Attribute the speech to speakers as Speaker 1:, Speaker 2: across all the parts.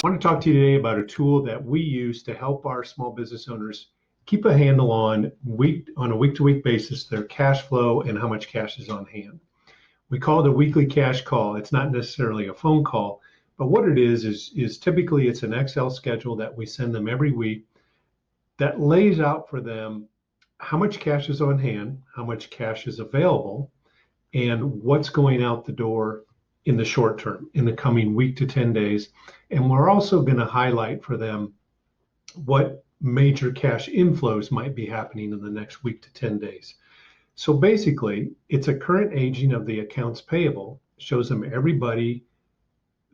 Speaker 1: I want to talk to you today about a tool that we use to help our small business owners keep a handle on a week-to-week basis their cash flow and how much cash is on hand. We call it a weekly cash call. It's not necessarily a phone call, but what it is typically it's an Excel schedule that we send them every week that lays out for them how much cash is on hand, how much cash is available, and what's going out the door in the short term, in the coming week to 10 days. And we're also going to highlight for them what major cash inflows might be happening in the next week to 10 days. So basically, it's a current aging of the accounts payable, shows them everybody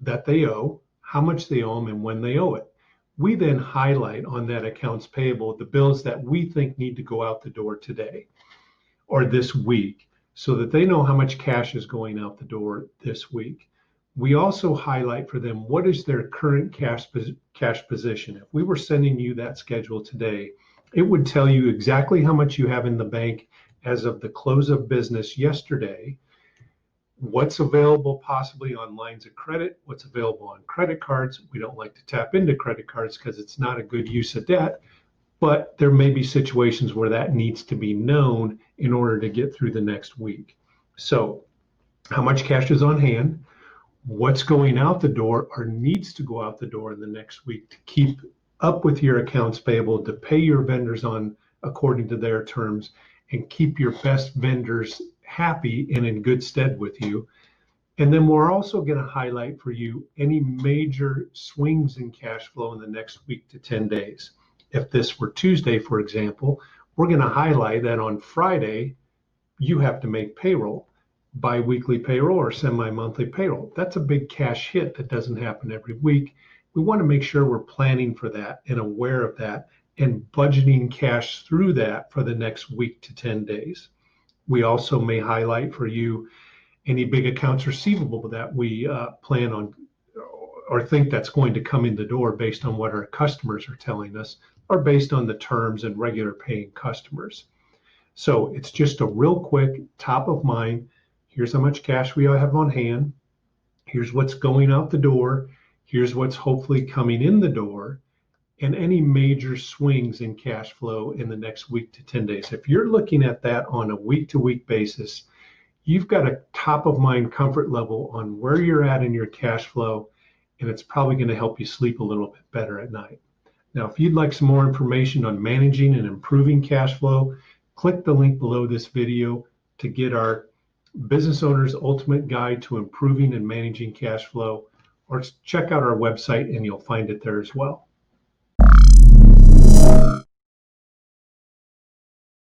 Speaker 1: that they owe, how much they owe them, and when they owe it. We then highlight on that accounts payable the bills that we think need to go out the door today or this week, so that they know how much cash is going out the door this week. We also highlight for them what is their current cash position. If we were sending you that schedule today, it would tell you exactly how much you have in the bank as of the close of business yesterday, what's available possibly on lines of credit, what's available on credit cards. We don't like to tap into credit cards because it's not a good use of debt, but there may be situations where that needs to be known in order to get through the next week. So how much cash is on hand, what's going out the door or needs to go out the door in the next week to keep up with your accounts payable, to pay your vendors on according to their terms, and keep your best vendors happy and in good stead with you. And then we're also going to highlight for you any major swings in cash flow in the next week to 10 days. If this were Tuesday, for example, we're going to highlight that on Friday, you have to make payroll, bi-weekly payroll or semi-monthly payroll. That's a big cash hit that doesn't happen every week. We want to make sure we're planning for that and aware of that and budgeting cash through that for the next week to 10 days. We also may highlight for you any big accounts receivable that we plan on or think that's going to come in the door based on what our customers are telling us, or based on the terms and regular paying customers. So it's just a real quick top of mind. Here's how much cash we have on hand. Here's what's going out the door. Here's what's hopefully coming in the door, and any major swings in cash flow in the next week to 10 days. If you're looking at that on a week-to-week basis, you've got a top of mind comfort level on where you're at in your cash flow, and it's probably going to help you sleep a little bit better at night. Now, if you'd like some more information on managing and improving cash flow, click the link below this video to get our Business Owner's Ultimate Guide to Improving and Managing Cash Flow, or check out our website and you'll find it there as well.